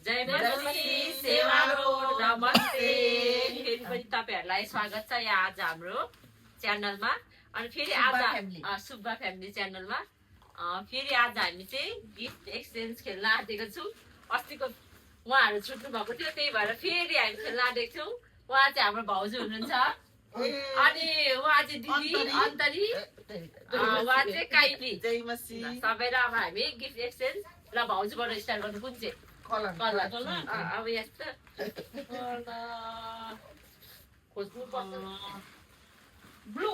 जय मसी सेवारो नमस्ते फेरि पनि तपाईहरुलाई स्वागत छ यहाँ आज हाम्रो च्यानलमा अनि फेरि आज सुब्बा फ्यामिली च्यानलमा फेरि आज हामी चाहिँ गिफ्ट एक्सचेन्ज खेल्न आँटेको छौँ अस्तिको उहाँहरु छुट्नु भएको थियो त्यही भएर फेरि हामी खेल्न आँटेको छौँ उहाँ चाहिँ हाम्रो भाउजू हुनुहुन्छ अनि उहाँ चाहिँ दिदी अन्तरी उहाँ चाहिँ काइली जय मसी सबैलाई अब हामी गिफ्ट एक्सचेन्ज ल भाउजूबाट स्टार्ट गर्नु कुन चाहिँ कलर अब यस्तो खोज्नु पर्छ ब्लू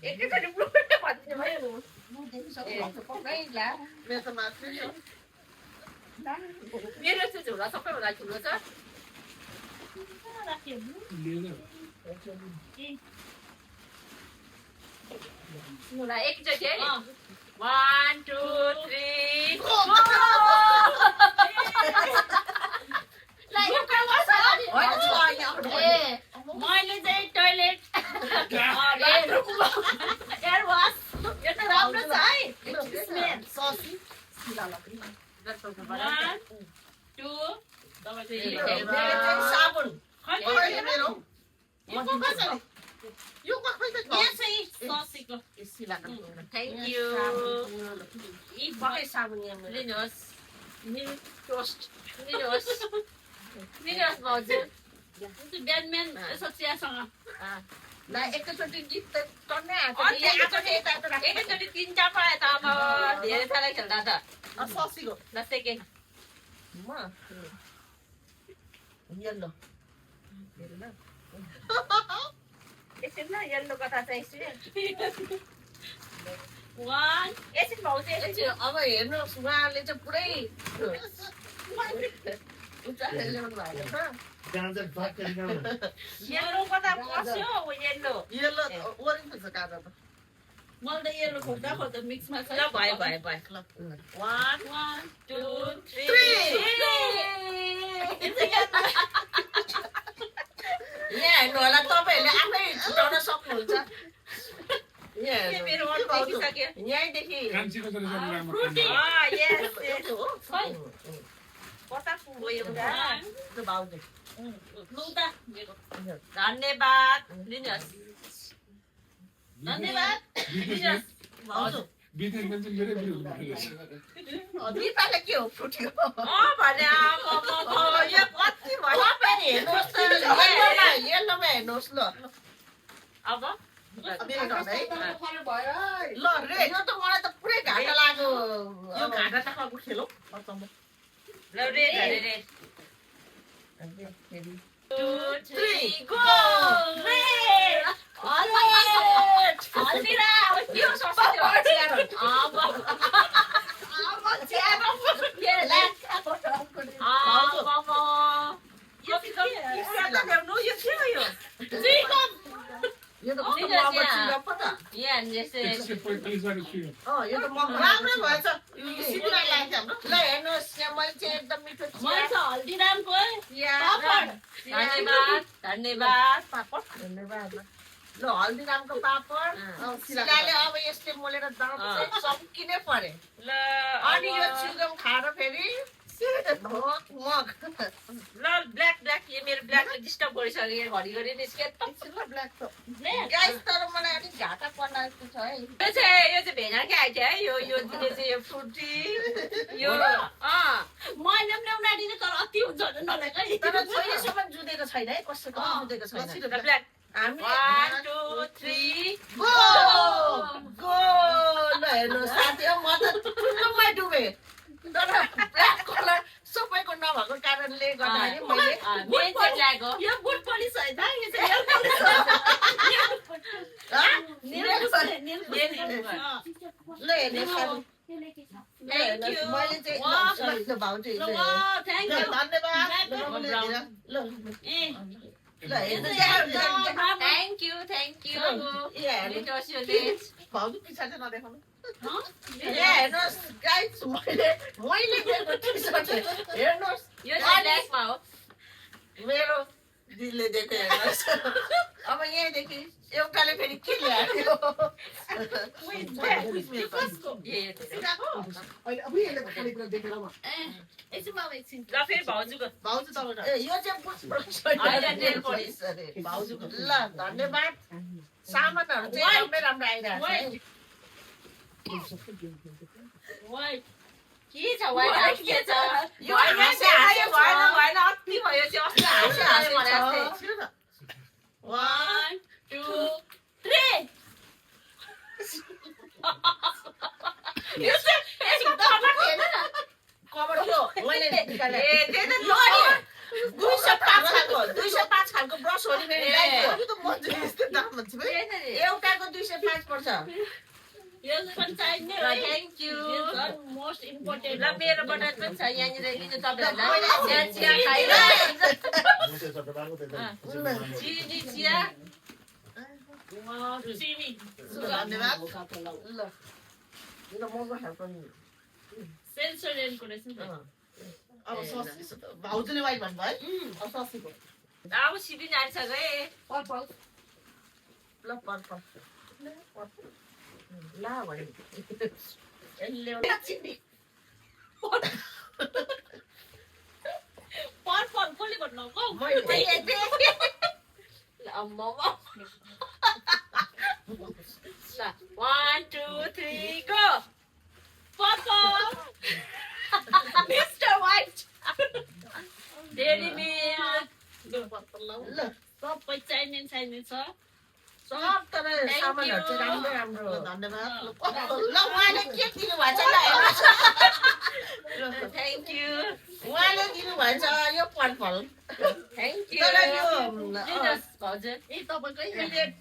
एकैचोटि ब्लू भन्ने भयो मेरो चाहिँ झोला सबैभन्दा ठुलो छ एकचोटि है 1 2 3 मैले चाहिँ टोइलेट एयर वास यो त राम्रो छ है साबुन थ्याङ्क यू लिनुहोस् लिनुहोस् भाउजू ब्याडम्यान यसो चियासँग एकैचोटि गीत टन्नै एकैचोटि 3-4 पाए त अब धेरै साह्रै खेल्दा त ससीको ल सेकेन्ड येल्लो एकछिन ल येल्लो कथा चाहिँ एकछिन एकछिन भाउजू एकछिन अब हेर्नुहोस् उहाँले चाहिँ पुरै येल्लो कता पस्यो येल्लो येल्लो ओरेन्ज छ काँडा त मैले त येल्लो खोज्दा खोज्दा मिक्समा छ ल भयो 1 2 यहाँ हेर्नु होला तपाईँहरूले आफै छुटाउन सक्नुहुन्छ मेरो अरू देखिसक्यो यहीँदेखि कता पुग्यो एउटा भाउजू लुटा धन्यवाद लिनुहोस् धन्यवाद लिनुहोस् भाउजू दिपाले के हो फुट्यो भने यो कति भयो तपाईँ हेर्नुहोस् त येल्लोमा हेर्नुहोस् ल अब ल रे यो त मलाई त पुरै घाटा लाग्यो यो घाटा टाकाको खेल हौ ल रेड रेड 2 3 गो रेड हल्दीरा यो सस्तो अब यो त सिरप पो त यो त राम्रै भएछ सिधै लाग्छ हाम्रो ल हेर्नुहोस् यहाँ मैले चाहिँ एकदम मिठो मैले त हल्दीरामको धन्यवाद धन्यवाद पापड धन्यवाद ल हल्दीरामको पापड सिलाले अब यसले मोलेर दाँत सकिनै परे ल अनि यो चिगम खाएर फेरि मग ल ब्ल्याक ब्ल्याक यो मेरो ब्ल्याकले डिस्टर्ब गरिसक्यो घरिघरि निस्के ब्ल्याक त गाइस तर मलाई अलिक घाटा पर्ला जस्तो छ है यो चाहिँ भेनाकै आइडिया है यो चाहिँ यो फ्रुटी यो मैले पनि ल्याउन आँटिने तर अति हुन्छ भने नल्याएकै तर छैसम्म जुधेको छैन है कसैको जुधेको छैन ब्ल्याक हामी 1 2 3 गो गो ल हेर्नु साथी म त ठुलोमै डुबे तर ब्ल्याक कलर सबैको नभएको कारणले गर्दाखेरि मैले यो बुट पनि छैन यो चाहिँ हेल्प पोलिस ल हेर्नु मैले चाहिँ भाउजू थ्याङ्क यू धन्यवाद थ्याङ्क यू भाउजू पछाडि नदेखाउनु हेर्नुहोस् गाइस मैले दिएको टी-सर्ट हेर्नुहोस् यो चाहिँ ब्ल्याकमा हो मेरो दिदीले दिएको हेर्नुहोस् अब यहीँदेखि एउटाले फेरि के ल्यायो एकछिन बाबा एकछिन ल फेरि भाउजूको ए यो चाहिँ होइन, nail polish। भाउजूको ल धन्यवाद सामानहरू चाहिँ राम्रै राम्रो आइरहेको छ है वाइट के छ वाइट के छ यो भएन हाँसे हाँसे हाँसे भएन छ। भएन अति भयो चाहिँ अस्ति हाँसे हाँसे भने जस्तै। 1 2 3 यो चाहिँ यसको कभर थिएन न। कभर थियो मैले ए निकालेँ त्यही त नि। 205 खालको ब्रस हो नि मेरो ए। दाइको। त्यही त नि। एउटाको 205 पर्छ यो पनि चाहिने ल है थ्याङ्क यू। यो झन् मोस्ट इम्पोर्टेन्ट ल मेरोबाट पनि छ यहाँनिर लिनु तपाईँहरूलाई मैले चिया चिया खाइरहेको चिनी चिया चिनी धन्यवाद ल यो महँगो खालको नि सेन्सोरियनको रहेछ नि त अब ससी भाउजूले वाइट भन्नुभयो है अब ससीको अब सिदिन आइसक्यो है। पर्पल ल पर्पल ला भने यसले एउटा चिनी पर्पल कसले भन्नुभएको मैले मोमो ल 1 2 3 go purple mister white dairy milk ल सबै चाहिने चाहिने छ सब तर Thank सामानहरू you. चाहिँ राम्रो राम्रो धन्यवाद ल उहाँले के दिनुभएको छ ल थ्याङ्क यू उहाँले दिनुभएछ यो पर्पल थ्याङ्क यू तर यो दिनुहोस् भाउजू। ए तपाईँकै पिरियड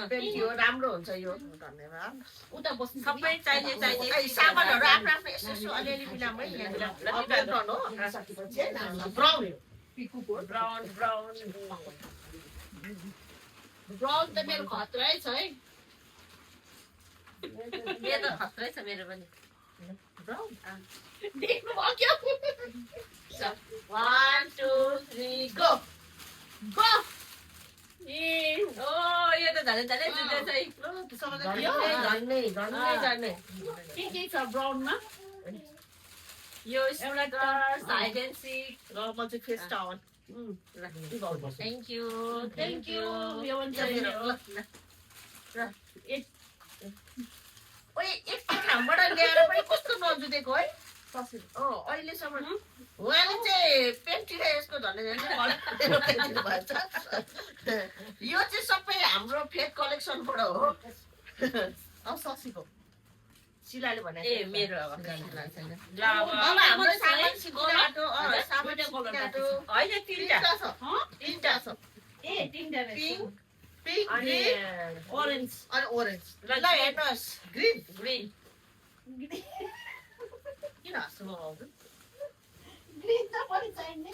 पेन थियो राम्रो हुन्छ यो धन्यवाद उता बस्नु सबै चाहिने खै, सामानहरू आफ्नो आफ्नो यसो यसो अलिअलि मिलामै ब्राउन ब्राउन ब्राउन ब्राउन त मेरो खतरै छ है मेरो त खत्रै छ मेरो पनि। ब्राउन देख्नु भयो क्या 1 2 3 गो गो ए ओ यो त झन् झनै जुत्दै छ है। धन्नै के छ ब्राउनमा यो एउटा हाइड एन्ड सिक र म चाहिँ face tower thank you thank you yo पनि चाहिने हो ओए एक ठाउँबाट ल्याएर पनि कस्तो नजुतेको है अहिलेसम्म उहाँले चाहिँ पेन्टिरा यसको झन्डै झन्डै भन्छ यो चाहिँ सबै हाम्रो फेक कलेक्सनबाट हो अब ससीको शिलाले भने ए मेरो अब छैन। ल अब अब हाम्रो सामान कलर? सामान सिक्काटो होइन तिनवटा तिनवटा छ ए तिनवटा पिङ्क पिङ्क अनि ग्रिन ओरेन्ज अनि ओरेन्ज ल ल हेर्नुहोस् ग्रिन ग्रिन किन हाँस्नु भाउजू ग्रिन त पनि चाहिने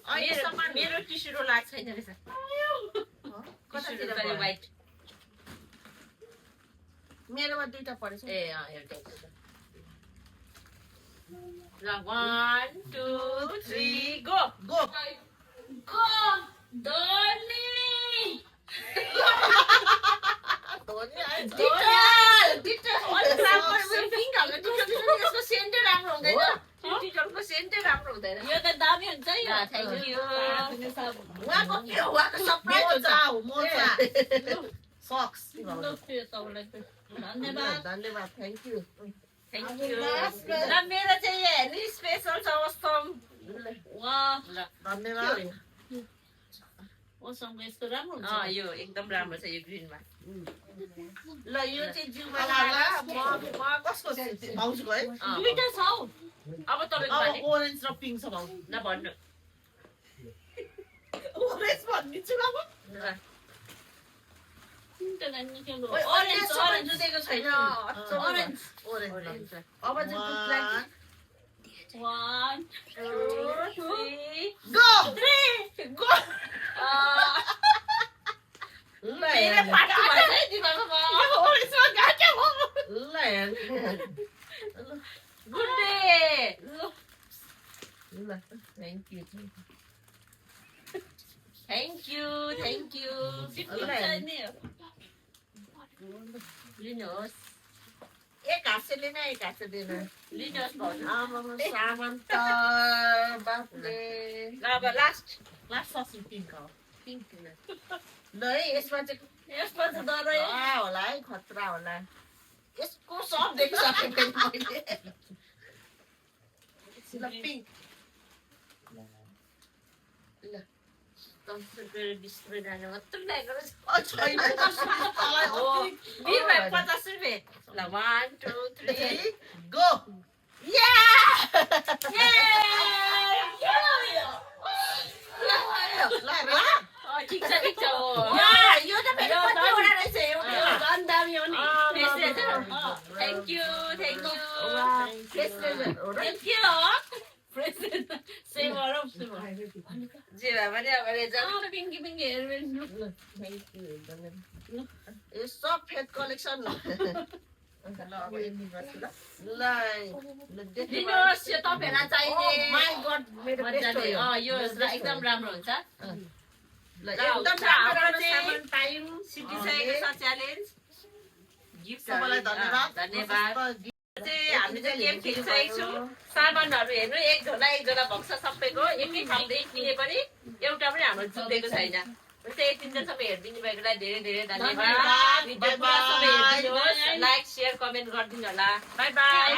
अहिलेसम्म मेरो टिस्यु लाग्छ छैन रहेछ कतातिर टिस्यु भयो? वाइट मेरोमा दुईटा परेछ ए एउटा ल 1 2 3 गो गो गो डर्नी यसको सेन्टै राम्रो हुँदैन टिटलको सेन्टै राम्रो हुँदैन। यो त दामी हुन्छ है ल थ्याङ्क यू उहाँको के हो उहाँको सरप्राइज हुन्छ मोजा सक्स धन्यवाद धन्यवाद थ्याङ्क यू थ्याङ्क यू ल मेरो चाहिँ हेर्नु स्पेसल छ कस्तो वाह ल धन्यवाद ओसँग यस्तो राम्रो हुन्छ यो एकदम राम्रो छ यो ग्रिनमा ल यो चाहिँ जिउमा लगाएर म कसको भाउजूको है दुईटा छ हौ अब तपाईँको अब पालि ओरेन्ज र पिङ्क छ भाउजू ल भन्नु ओरेन्ज भनिदिन्छु ल म ल तिनटा जान्ने के लो ओरेन्ज ओरेन्ज ओरेन्ज ओरेन्ज जुतेको छैन ओरेन्ज ओरेन्ज अब चाहिँ दुध लागि 1 2 3 गो गो ल मेरो हेर्नु। पार्टी भएछ है दिमागमा ओरेन्जमा गाट्या हो ल हेर्नु। गुड डे ल थ्याङ्क यू थ्याङ्क यू लिनुहोस् एक हात से लिन एक हात से दिन लिनुहोस् भाउजू आमामा सामान त बाफले अब लास्ट ससी पिङ्क हो पिङ्क ल है यसमा चाहिँ यसमा चाहिँ डरै होला है खतरा होला यसको सब देखिसकेँ मैले ल पिङ्क ल 10 रुपियाँ 20 रुपियाँ जाने मात्र ल्याएको छैन हो 50 रुपियाँ ल 1 2 3 गो या ल ठिक छ हो यो त फेरि कतिवटा रहेछ एउटा झन् दामी हो नि thank you thank you same हो जे भए पनि अब रिजल्ट पिङ्की पिङ्की हेयर यो सब फेक कलेक्सन लिनुहोस् यो तपाईँहरूलाई चाहिने माई गड मेरो बेस्ट हो यो यो एकदम राम्रो हुन्छ एकदम राम्रो सामान पायौँ सिकिसकेको छ च्यालेन्ज गिफ्ट सबैलाई धन्यवाद धन्यवाद हामी चाहिँ गेम खेलिसकेको छौँ सामानहरू हेर्नु एक झोला भएको छ सबैको एकै ठाउँदेखि किने पनि एउटा पनि हाम्रो जुटेको छैन यति दिनसम्म हेरिदिनु भएकोलाई धेरै धेरै धन्यवाद भिडियो पुरा सबै हेरिदिनुहोस् लाइक सेयर कमेन्ट गरिदिनु होला बाई बाई